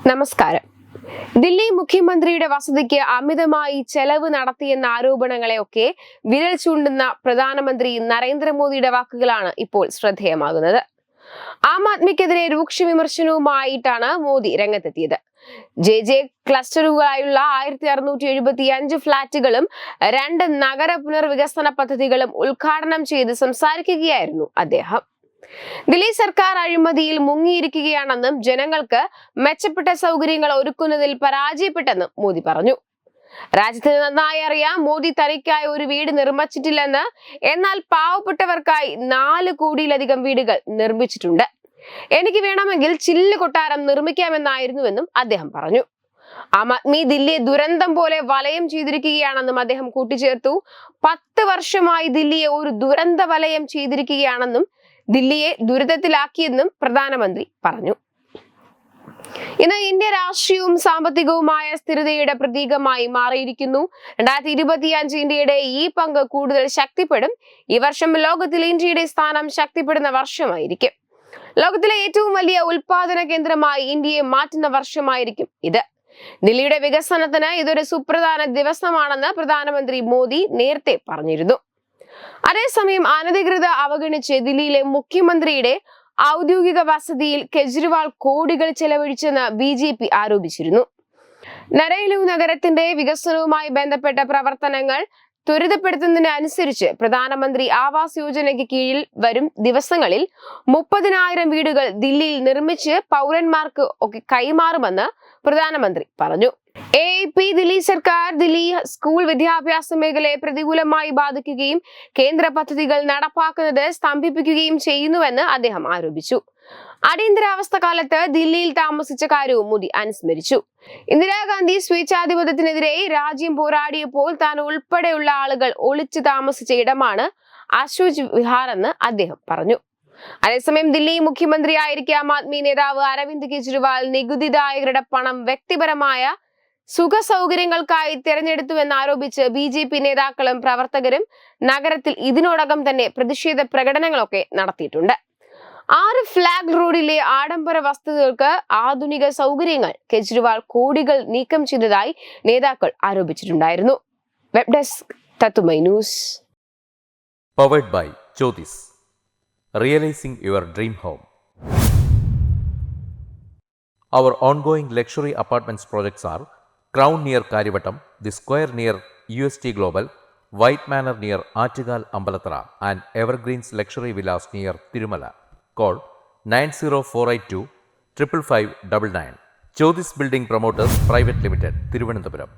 നമസ്കാരം. ദില്ലി മുഖ്യമന്ത്രിയുടെ വസതിക്ക് അമിതമായി ചെലവ് നടത്തിയെന്ന ആരോപണങ്ങളെയൊക്കെ വിരൽ ചൂണ്ടുന്ന പ്രധാനമന്ത്രി നരേന്ദ്രമോദിയുടെ വാക്കുകളാണ് ഇപ്പോൾ ശ്രദ്ധേയമാകുന്നത്. ആം ആദ്മിക്കെതിരെ രൂക്ഷ വിമർശനവുമായിട്ടാണ് മോദി രംഗത്തെത്തിയത്. ജെ ക്ലസ്റ്ററുകളായുള്ള 1675 ഫ്ളാറ്റുകളും 2 നഗര പുനർവികസന പദ്ധതികളും ഉദ്ഘാടനം ചെയ്ത് സംസാരിക്കുകയായിരുന്നു അദ്ദേഹം. ദില്ലി സർക്കാർ അഴിമതിയിൽ മുങ്ങിയിരിക്കുകയാണെന്നും ജനങ്ങൾക്ക് മെച്ചപ്പെട്ട സൗകര്യങ്ങൾ ഒരുക്കുന്നതിൽ പരാജയപ്പെട്ടെന്നും മോദി പറഞ്ഞു. രാജ്യത്തിന് നന്നായി അറിയാം, മോദി തനിക്കായി ഒരു വീട് നിർമ്മിച്ചിട്ടില്ലെന്ന്. എന്നാൽ പാവപ്പെട്ടവർക്കായി 4 കോടിയിലധികം വീടുകൾ നിർമ്മിച്ചിട്ടുണ്ട്. എനിക്ക് വേണമെങ്കിൽ ചില്ല് കൊട്ടാരം നിർമ്മിക്കാമെന്നായിരുന്നുവെന്നും അദ്ദേഹം പറഞ്ഞു. ആം ആദ്മി ദില്ലിയെ ദുരന്തം പോലെ വലയം ചെയ്തിരിക്കുകയാണെന്നും അദ്ദേഹം കൂട്ടിച്ചേർത്തു. 10 വർഷമായി ദില്ലിയെ ഒരു ദുരന്ത വലയം ചെയ്തിരിക്കുകയാണെന്നും ദില്ലിയെ ദുരിതത്തിലാക്കിയെന്നും പ്രധാനമന്ത്രി പറഞ്ഞു. ഇന്ന് ഇന്ത്യ രാഷ്ട്രീയവും സാമ്പത്തികവുമായ സ്ഥിരതയുടെ പ്രതീകമായി മാറിയിരിക്കുന്നു. 2025 ഇന്ത്യയുടെ ഈ പങ്ക് കൂടുതൽ ശക്തിപ്പെടും. ഈ വർഷം ലോകത്തിൽ ഇന്ത്യയുടെ സ്ഥാനം ശക്തിപ്പെടുന്ന വർഷമായിരിക്കും. ലോകത്തിലെ ഏറ്റവും വലിയ ഉൽപാദന കേന്ദ്രമായി ഇന്ത്യയെ മാറ്റുന്ന വർഷമായിരിക്കും ഇത്. ദില്ലിയുടെ വികസനത്തിന് ഇതൊരു സുപ്രധാന ദിവസമാണെന്ന് പ്രധാനമന്ത്രി മോദി നേരത്തെ പറഞ്ഞിരുന്നു. അതേസമയം അനധികൃത അവഗണിച്ച് ദില്ലിയിലെ മുഖ്യമന്ത്രിയുടെ ഔദ്യോഗിക വസതിയിൽ കെജ്രിവാൾ കോടികൾ ചെലവഴിച്ചെന്ന് BJP ആരോപിച്ചിരുന്നു. നരൈലു നഗരത്തിന്റെ വികസനവുമായി ബന്ധപ്പെട്ട പ്രവർത്തനങ്ങൾ ത്വരിതപ്പെടുത്തുന്നതിനനുസരിച്ച് പ്രധാനമന്ത്രി ആവാസ് യോജനയ്ക്ക് കീഴിൽ വരും ദിവസങ്ങളിൽ 30,000 വീടുകൾ ദില്ലിയിൽ നിർമ്മിച്ച് പൗരന്മാർക്ക് ഒക്കെ കൈമാറുമെന്ന് പ്രധാനമന്ത്രി പറഞ്ഞു. AAP ദില്ലി സർക്കാർ ദില്ലി സ്കൂൾ വിദ്യാഭ്യാസ മേഖലയെ പ്രതികൂലമായി ബാധിക്കുകയും കേന്ദ്ര പദ്ധതികൾ നടപ്പാക്കുന്നത് സ്തംഭിപ്പിക്കുകയും ചെയ്യുന്നുവെന്ന് അദ്ദേഹം ആരോപിച്ചു. അടിയന്തരാവസ്ഥ കാലത്ത് ദില്ലിയിൽ താമസിച്ച കാര്യവും മോദി അനുസ്മരിച്ചു. ഇന്ദിരാഗാന്ധി സ്വേച്ഛാധിപത്യത്തിനെതിരെ രാജ്യം പോരാടിയപ്പോൾ താൻ ഉൾപ്പെടെയുള്ള ആളുകൾ ഒളിച്ചു താമസിച്ച ഇടമാണ് അശോക് വിഹാർ എന്ന് അദ്ദേഹം പറഞ്ഞു. അതേസമയം ദില്ലി മുഖ്യമന്ത്രിയായിരിക്കെ ആം ആദ്മി നേതാവ് അരവിന്ദ് കെജ്രിവാൾ നികുതിദായകരുടെ പണം വ്യക്തിപരമായ സുഖ സൗകര്യങ്ങൾക്കായി തിരഞ്ഞെടുത്തുവെന്നാരോപിച്ച് BJP നേതാക്കളും പ്രവർത്തകരും നഗരത്തിൽ ഇതിനോടകം തന്നെ പ്രതിഷേധ പ്രകടനങ്ങളൊക്കെ നടത്തിയിട്ടുണ്ട്. 6 ഫ്ലാഗ് റോഡിലെ ആഡംബര വസ്തുക്കൾക്ക് ആധുനിക സൗകര്യങ്ങൾ കെജ്രിവാൾ കോടികൾ നീക്കം ചെയ്തതായി നേതാക്കൾ ആരോപിച്ചിട്ടുണ്ടായിരുന്നു. വെബ് ഡെസ്ക് തത്തുമൈ news. Powered by Jyotis. Realizing your dream home. Our ongoing luxury apartments projects are Crown near Karivattam, The Square near UST Global, White Manor near Aattugal Ambalathara, and Evergreens Luxury Villas near Tirumala. Call 90482 55599. Jyotis Building Promoters Private Limited, Thiruvananthapuram.